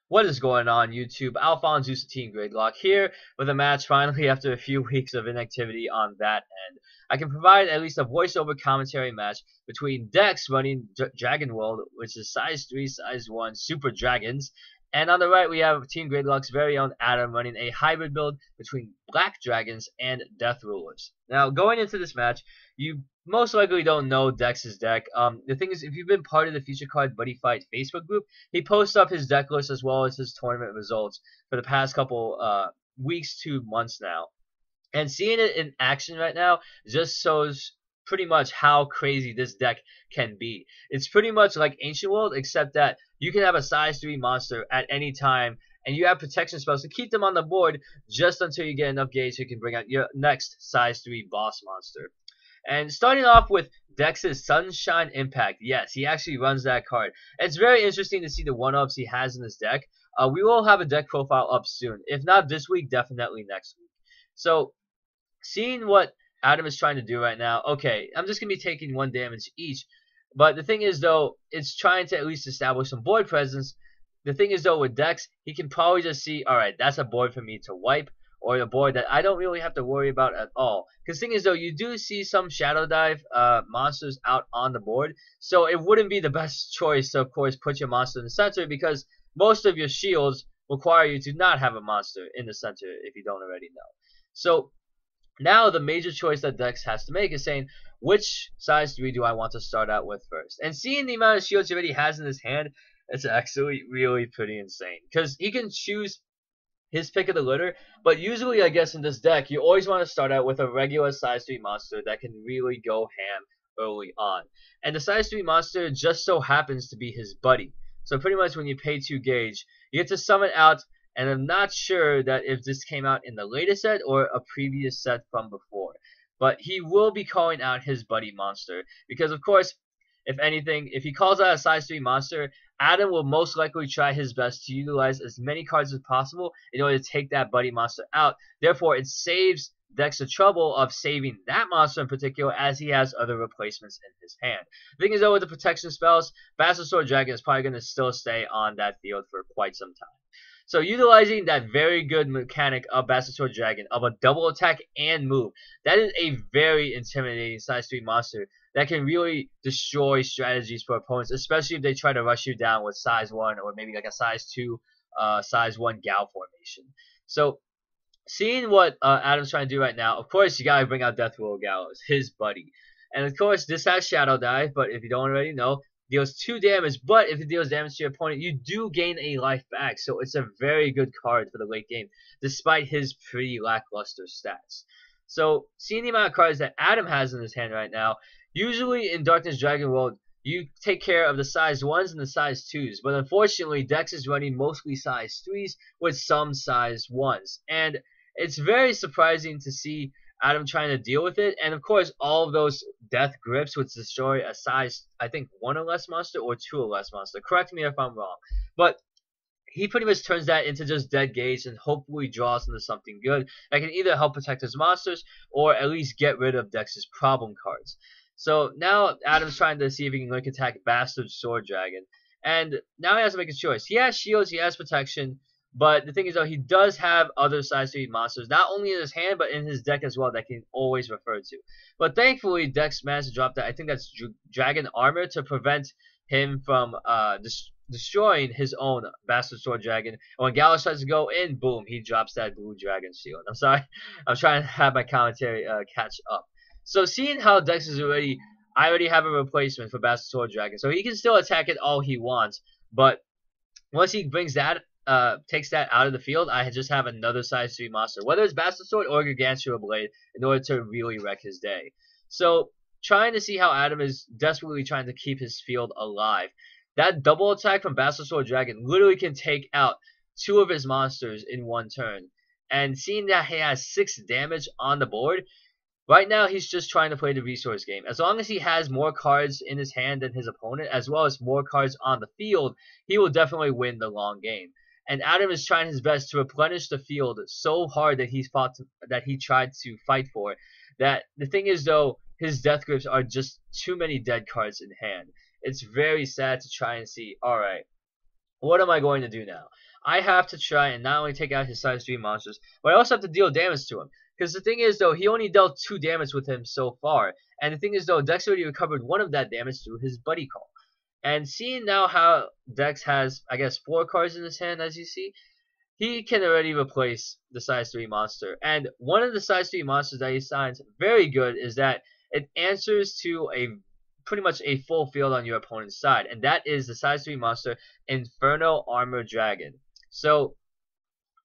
What is going on, YouTube? AlphonZeus of Team Gradelock here with a match finally after a few weeks of inactivity on that end. I can provide at least a voiceover commentary match between Dex running Dragon World, which is size 3, size 1 Super Dragons, and on the right we have Team Gradelock's very own Adam running a hybrid build between Black Dragons and Death Rulers. Now, going into this match, you most likely don't know Dex's deck. The thing is, if you've been part of the Future Card Buddyfight Facebook group, he posts up his deck list as well as his tournament results for the past couple weeks to months now. And seeing it in action right now just shows pretty much how crazy this deck can be. It's pretty much like Ancient World, except that you can have a size 3 monster at any time, and you have protection spells to keep them on the board just until you get enough gauge so you can bring out your next size 3 boss monster. And starting off with Dex's Sunshine Impact. Yes, he actually runs that card. It's very interesting to see the one-ups he has in his deck. We will have a deck profile up soon. If not this week, definitely next week. So, seeing what Adam is trying to do right now, okay, I'm just going to be taking 1 damage each. But the thing is, though, it's trying to at least establish some board presence. The thing is, though, with Dex, he can probably just see, alright, that's a board for me to wipe, or a board that I don't really have to worry about at all. Because the thing is, though, you do see some Shadow Dive monsters out on the board, so it wouldn't be the best choice to, of course, put your monster in the center, because most of your shields require you to not have a monster in the center, if you don't already know. So, now the major choice that Dex has to make is saying, which size 3 do I want to start out with first? And seeing the amount of shields he already has in his hand, it's actually really pretty insane. Because he can choose his pick of the litter, but usually I guess in this deck you always want to start out with a regular size 3 monster that can really go ham early on. And the size 3 monster just so happens to be his buddy. So pretty much when you pay 2 gauge, you get to summon out, and I'm not sure that if this came out in the latest set or a previous set from before. But he will be calling out his buddy monster, because of course, if anything, if he calls out a size 3 monster, Adam will most likely try his best to utilize as many cards as possible in order to take that buddy monster out. Therefore, it saves Dex the trouble of saving that monster in particular, as he has other replacements in his hand. The thing is, though, with the protection spells, Bastard Sword Dragon is probably going to still stay on that field for quite some time. So utilizing that very good mechanic of Bastard Sword Dragon of a double attack and move, that is a very intimidating size 3 monster that can really destroy strategies for opponents, especially if they try to rush you down with size 1 or maybe like a size 2, size 1 Gal formation. So seeing what Adam's trying to do right now, of course you gotta bring out Death Roll Gallows, his buddy. And of course this has Shadow Dive, but if you don't already know, deals 2 damage, but if it deals damage to your opponent, you do gain a life back. So it's a very good card for the late game, despite his pretty lackluster stats. So seeing the amount of cards that Adam has in his hand right now, usually in Darkness Dragon World, you take care of the size 1s and the size 2s, but unfortunately Dex is running mostly size 3s with some size 1s. And it's very surprising to see Adam trying to deal with it, and of course all of those death grips would destroy a size, I think, 1 or less monster or 2 or less monster. Correct me if I'm wrong, but he pretty much turns that into just dead gauge and hopefully draws into something good that can either help protect his monsters or at least get rid of Dex's problem cards. So now Adam's trying to see if he can link attack Bastard Sword Dragon, and now he has to make a choice. He has shields, he has protection, but the thing is, though, he does have other size 3 monsters, not only in his hand, but in his deck as well, that can always refer to. But thankfully, Dex managed to drop that. I think that's Dragon Armor to prevent him from destroying his own Bastard Sword Dragon. And when Gallows tries to go in, boom, he drops that blue Dragon Shield. I'm sorry, I'm trying to have my commentary catch up. So seeing how Dex is I already have a replacement for Bastard Sword Dragon, so he can still attack it all he wants, but once he brings that, takes that out of the field, I just have another size 3 monster, whether it's Bastard Sword or Gargantua Blade, in order to really wreck his day. So, trying to see how Adam is desperately trying to keep his field alive. That double attack from Bastard Sword Dragon literally can take out 2 of his monsters in 1 turn. And seeing that he has 6 damage on the board, right now he's just trying to play the resource game. As long as he has more cards in his hand than his opponent, as well as more cards on the field, he will definitely win the long game. And Adam is trying his best to replenish the field so hard that he tried to fight for. That the thing is, though, his death grips are just too many dead cards in hand. It's very sad to try and see, alright, what am I going to do now? I have to try and not only take out his size 3 monsters, but I also have to deal damage to him. Because the thing is, though, he only dealt 2 damage with him so far. And the thing is, though, Dex already recovered 1 of that damage through his Buddy Call. And seeing now how Dex has, I guess, 4 cards in his hand, as you see, he can already replace the size 3 monster. And one of the size 3 monsters that he signs very good is that it answers to a pretty much a full field on your opponent's side. And that is the size 3 monster, Inferno Armor Dragon. So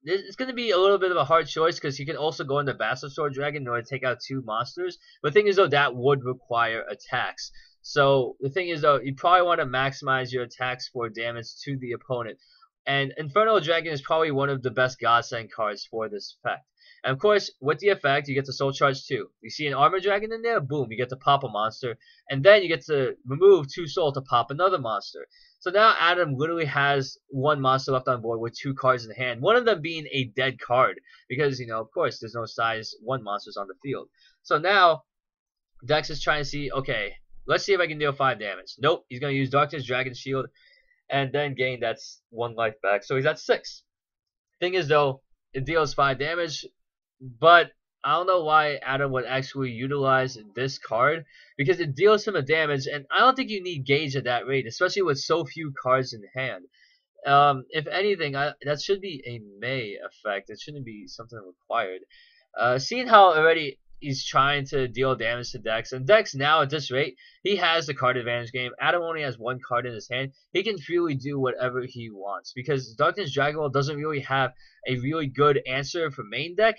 it's going to be a little bit of a hard choice because you can also go into Bastard Sword Dragon in order to take out 2 monsters. But the thing is, though, that would require attacks. So the thing is, though, you probably want to maximize your attacks for damage to the opponent. And Inferno Dragon is probably one of the best Godsend cards for this effect. And of course, with the effect, you get to Soul Charge 2. You see an Armor Dragon in there, boom, you get to pop a monster. And then you get to remove 2 soul to pop another monster. So now Adam literally has 1 monster left on board with 2 cards in hand. One of them being a dead card. Because, you know, of course, there's no size 1 monsters on the field. So now, Dex is trying to see, okay, let's see if I can deal 5 damage. Nope, he's going to use Darkness Dragon Shield. And then gain that's 1 life back. So he's at 6. Thing is, though, it deals 5 damage. But I don't know why Adam would actually utilize this card. Because it deals him a damage. And I don't think you need gauge at that rate. Especially with so few cards in hand. If anything, that should be a May effect. It shouldn't be something required. Seeing how already he's trying to deal damage to Dex. And Dex now, at this rate, he has the card advantage game. Adam only has 1 card in his hand. He can freely do whatever he wants. Because Darkness Dragon doesn't really have a really good answer for main deck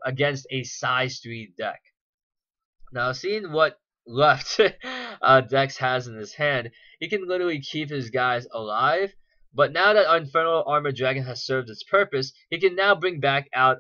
against a size 3 deck. Now, seeing what left Dex has in his hand, he can literally keep his guys alive. But now that Infernal Armor Dragon has served its purpose, he can now bring back out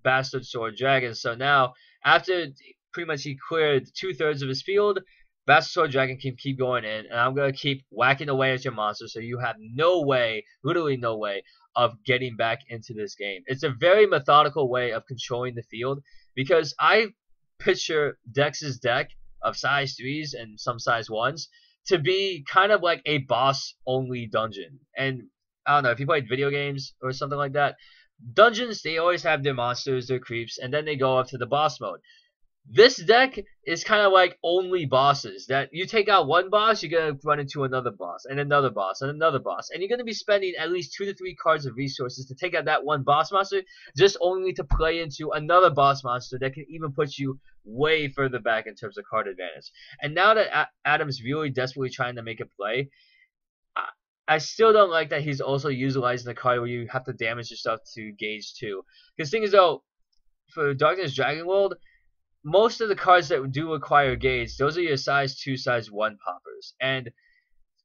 Bastard Sword Dragon. So now, after pretty much he cleared 2/3 of his field, Bastard Sword Dragon can keep going in, and I'm going to keep whacking away at your monster so you have no way, literally no way, of getting back into this game. It's a very methodical way of controlling the field, because I picture Dex's deck of size 3s and some size 1s to be kind of like a boss-only dungeon. And I don't know, if you played video games or something like that, dungeons, they always have their monsters, their creeps, and then they go up to the boss mode. This deck is kind of like only bosses. That you take out 1 boss, you're going to run into another boss, and another boss, and another boss. And you're going to be spending at least 2 to 3 cards of resources to take out that 1 boss monster, just only to play into another boss monster that can even put you way further back in terms of card advantage. And now that Adam's really desperately trying to make a play, I still don't like that he's also utilizing the card where you have to damage yourself to gauge 2. Because the thing is, though, for Darkness Dragon World, most of the cards that do require gauge, those are your size 2, size 1 poppers. And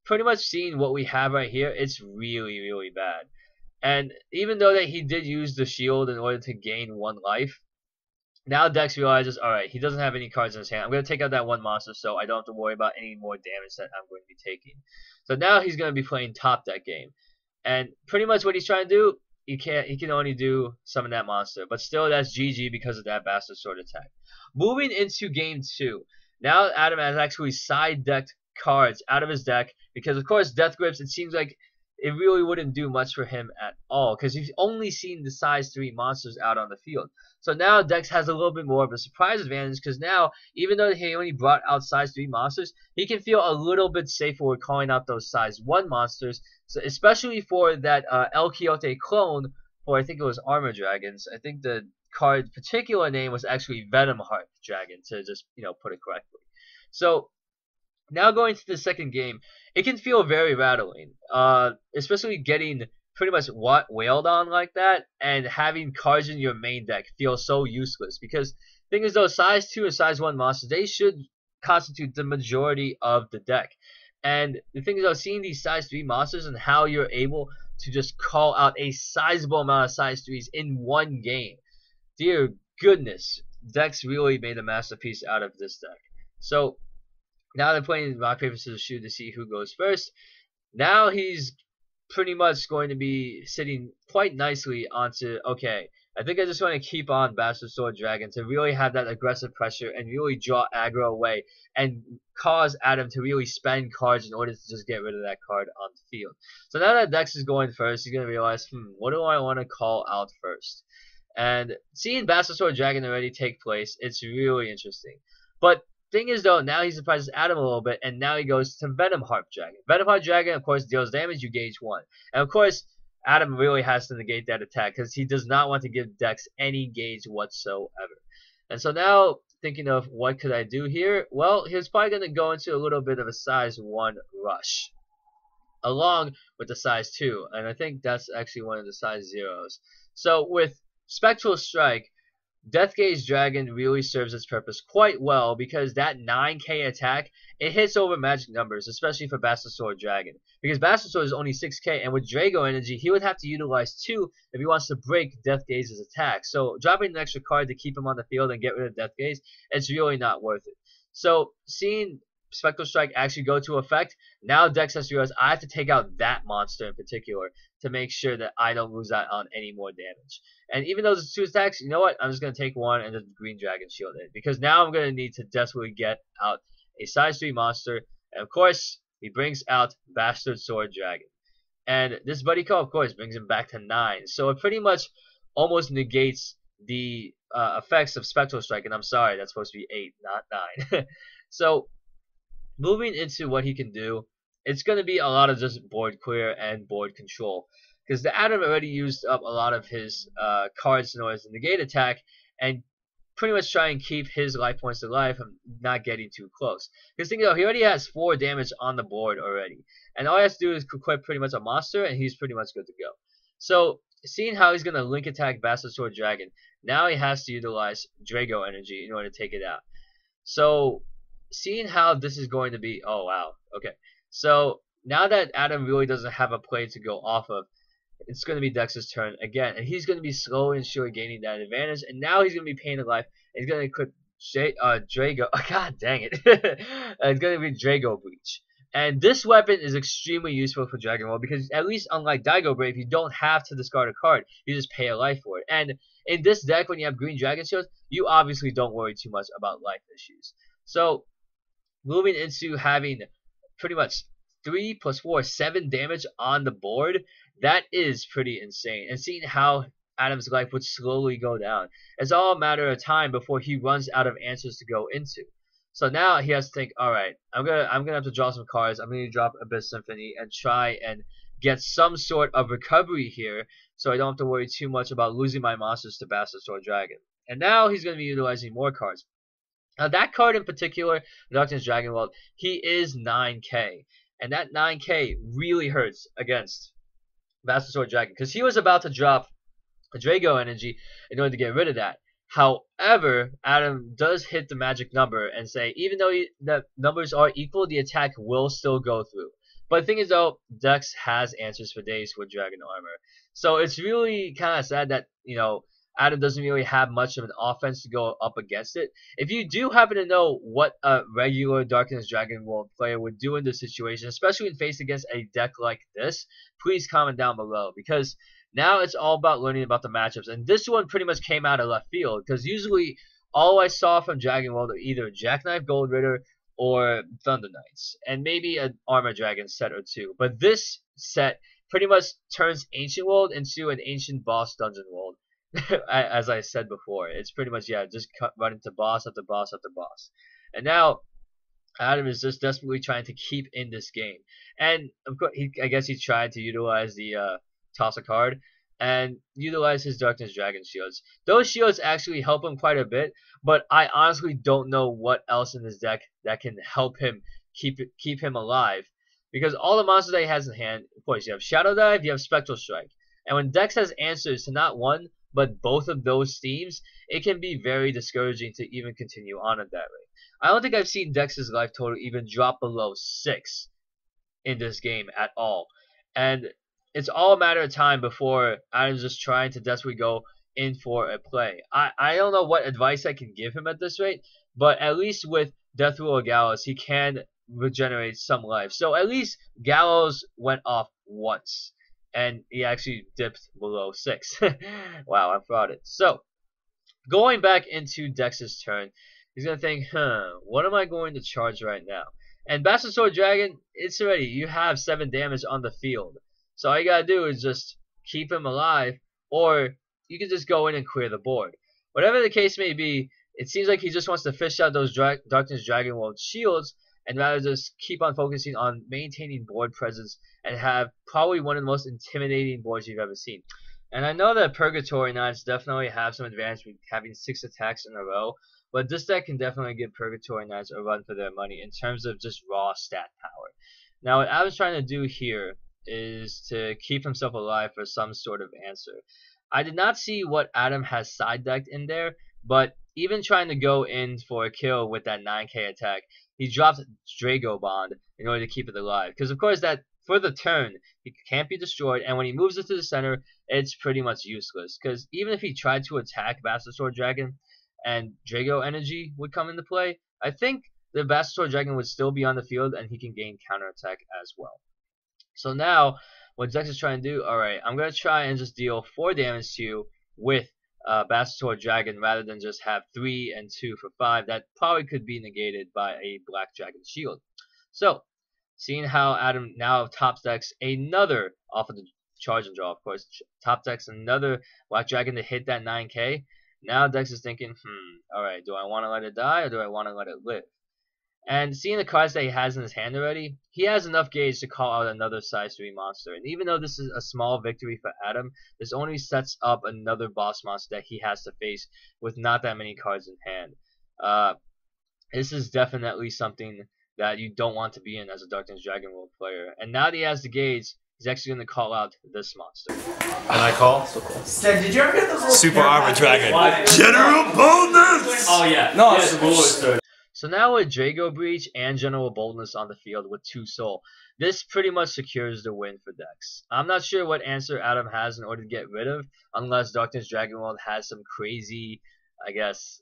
pretty much seeing what we have right here, it's really, really bad. And even though that he did use the shield in order to gain 1 life, now Dex realizes, alright, he doesn't have any cards in his hand. I'm going to take out that 1 monster so I don't have to worry about any more damage that I'm going to be taking. So now he's going to be playing top deck game. And pretty much what he's trying to do, he can only do summon that monster. But still, that's GG because of that Bastard Sword attack. Moving into game 2. Now Adam has actually side-decked cards out of his deck. Because, of course, Death Grips, it seems like it really wouldn't do much for him at all. Because he's only seen the size 3 monsters out on the field. So now Dex has a little bit more of a surprise advantage. Because now, even though he only brought out size 3 monsters, he can feel a little bit safer with calling out those size 1 monsters. So especially for that El Quixote clone for, I think it was Armor Dragons. I think the card's particular name was actually Venom Heart Dragon, to just, put it correctly. So now going to the second game, it can feel very rattling, especially getting pretty much wailed on like that, and having cards in your main deck feel so useless. Because the thing is, though, size 2 and size 1 monsters, they should constitute the majority of the deck. And the thing is, though, seeing these size 3 monsters and how you're able to just call out a sizable amount of size 3s in 1 game. Dear goodness, Dex really made a masterpiece out of this deck. So now they're playing rock, paper, scissors, shoot to see who goes first. Now he's pretty much going to be sitting quite nicely onto, okay, I think I just want to keep on Bastard Sword Dragon to really have that aggressive pressure and really draw aggro away and cause Adam to really spend cards in order to just get rid of that card on the field. So now that Dex is going first, he's going to realize, what do I want to call out first? And seeing Bastard Sword Dragon already take place, it's really interesting. But thing is though, now he surprises Adam a little bit, and now he goes to Venom Harp Dragon. Venom Harp Dragon, of course, deals damage, you gauge 1. And of course, Adam really has to negate that attack because he does not want to give Dex any gauge whatsoever. And so now, thinking of what could I do here, well, he's probably going to go into a little bit of a size 1 rush, along with the size 2, and I think that's actually one of the size 0s. So with Spectral Strike, Death Gauge Dragon really serves its purpose quite well because that 9k attack, it hits over magic numbers, especially for Bastard Sword Dragon. Because Bastard Sword is only 6k, and with Drago Energy, he would have to utilize 2 if he wants to break Death Gaze's attack. So dropping an extra card to keep him on the field and get rid of Death Gaze, it's really not worth it. So seeing Spectral Strike actually go to effect, now Dex has to realize I have to take out that monster in particular to make sure that I don't lose that on any more damage. And even though there's 2 attacks, you know what? I'm just going to take 1 and just Green Dragon Shield it. Because now I'm going to need to desperately get out a size 3 monster. And of course, he brings out Bastard Sword Dragon. And this Buddy Call, of course, brings him back to 9. So it pretty much almost negates the effects of Spectral Strike. And I'm sorry, that's supposed to be 8, not 9. So moving into what he can do, it's going to be a lot of just board clear and board control. Because the Adam already used up a lot of his cards in order to negate attack and pretty much try and keep his life points alive from not getting too close. Because think about it, he already has 4 damage on the board already. And all he has to do is equip pretty much a monster and he's pretty much good to go. So seeing how he's going to link attack Bastard Sword Dragon, now he has to utilize Drago Energy in order to take it out. So seeing how this is going to be, oh wow, okay. So now that Adam really doesn't have a play to go off of, it's going to be Dex's turn again, and he's going to be slowly and surely gaining that advantage, and now he's going to be paying a life, and he's going to equip Drago, god dang it, it's going to be Drago Breach. And this weapon is extremely useful for Dragon Ball because at least unlike Daigo Brave, you don't have to discard a card, you just pay a life for it. And in this deck, when you have Green Dragon Shield, you obviously don't worry too much about life issues. So moving into having pretty much 3 + 4, 7 damage on the board, that is pretty insane. And seeing how Adam's life would slowly go down, it's all a matter of time before he runs out of answers to go into. So now he has to think, alright, I'm gonna have to draw some cards, I'm gonna drop Abyss Symphony and try and get some sort of recovery here so I don't have to worry too much about losing my monsters to Bastard Sword Dragon. And now he's gonna be utilizing more cards. Now that card in particular, Darkness Dragon World, he is 9k. And that 9k really hurts against Bastard Sword Dragon because he was about to drop a Drago Energy in order to get rid of that. However, Adam does hit the magic number and say even though the numbers are equal, the attack will still go through. But the thing is though, Dex has answers for days with Dragon Armor. So it's really kind of sad that, you know, Adam doesn't really have much of an offense to go up against it. If you do happen to know what a regular Darkness Dragon World player would do in this situation, especially when faced against a deck like this, please comment down below. Because now it's all about learning about the matchups. And this one pretty much came out of left field. Because usually all I saw from Dragon World are either Jackknife Gold Ritter or Thunder Knights. And maybe an Armor Dragon set or 2. But this set pretty much turns Ancient World into an Ancient Boss Dungeon World. As I said before, it's pretty much, yeah, just run into boss after boss after boss. And now Adam is just desperately trying to keep in this game. And of course, I guess he tried to utilize the toss a card and utilize his Darkness Dragon Shields. Those shields actually help him quite a bit, but I honestly don't know what else in his deck that can help him keep him alive. Because all the monsters that he has in hand, of course, you have Shadow Dive, you have Spectral Strike. And when Dex has answers to not one, but both of those themes, it can be very discouraging to even continue on at that rate. I don't think I've seen Dex's life total even drop below 6 in this game at all. And it's all a matter of time before Adam's just trying to desperately go in for a play. I don't know what advice I can give him at this rate, but at least with Death Rule Gallows, he can regenerate some life. So at least Gallows went off once. and he actually dipped below 6. Wow, I frauded. So, going back into Dex's turn, he's going to think, what am I going to charge right now? And Bastard Sword Dragon, it's ready. You have 7 damage on the field. So all you got to do is just keep him alive, or you can just go in and clear the board. Whatever the case may be, it seems like he just wants to fish out those Darkness Dragon World shields, and rather just keep on focusing on maintaining board presence and have probably one of the most intimidating boards you've ever seen. And I know that Purgatory Knights definitely have some advantage with having 6 attacks in a row, but this deck can definitely give Purgatory Knights a run for their money in terms of just raw stat power. Now, what Adam's trying to do here is to keep himself alive for some sort of answer. I did not see what Adam has side decked in there, but even trying to go in for a kill with that 9k attack, he dropped Drago Bond in order to keep it alive. Because of course that for the turn, he can't be destroyed, and when he moves it to the center, it's pretty much useless. Because even if he tried to attack Bastard Sword Dragon and Drago energy would come into play, I think the Bastard Sword Dragon would still be on the field and he can gain counterattack as well. So now, what Dex is trying to do, alright, I'm going to try and just deal 4 damage to you with Bastard Sword Dragon rather than just have 3 and 2 for 5. That probably could be negated by a Black Dragon Shield. So, seeing how Adam now top decks another off of the charge and draw, of course, top decks another Black Dragon to hit that 9k. Now Dex is thinking, alright, do I want to let it die or do I want to let it live? And seeing the cards that he has in his hand already, he has enough gauge to call out another size 3 monster. And even though this is a small victory for Adam, this only sets up another boss monster that he has to face with not that many cards in hand. This is definitely something that you don't want to be in as a Darkness Dragon World player. And now that he has the gauge, he's actually going to call out this monster. And I call? Stan, did you ever get those Super Armor Dragon. General Bonus! Oh yeah. No, yes, So now with Drago Breach and General Boldness on the field with 2 soul, this pretty much secures the win for Dex. I'm not sure what answer Adam has in order to get rid of, unless Darkness Dragon World has some crazy, I guess,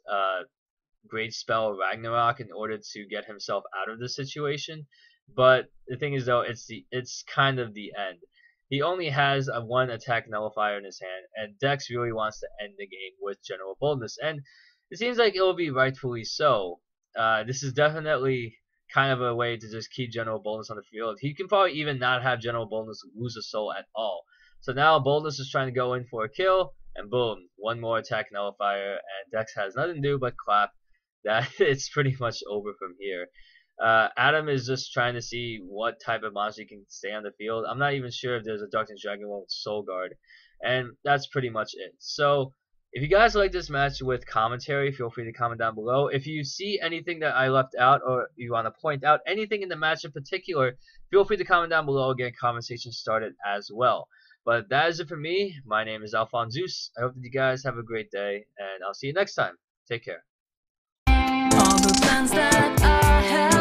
great spell Ragnarok in order to get himself out of the situation. But the thing is though, it's kind of the end. He only has a 1 attack nullifier in his hand, and Dex really wants to end the game with General Boldness, and it seems like it will be rightfully so. This is definitely kind of a way to just keep General Boldness on the field. He can probably even not have General Boldness lose a soul at all. So now Boldness is trying to go in for a kill, and boom, 1 more attack nullifier, and Dex has nothing to do but clap. That it's pretty much over from here. Adam is just trying to see what type of monster he can stay on the field. I'm not even sure if there's a Darkness Dragon with Soul Guard, and that's pretty much it. So if you guys like this match with commentary, feel free to comment down below. If you see anything that I left out or you want to point out anything in the match in particular, feel free to comment down below. Get conversation started as well. But that is it for me. My name is AlphonZeus. I hope that you guys have a great day, and I'll see you next time. Take care. All the plans that I have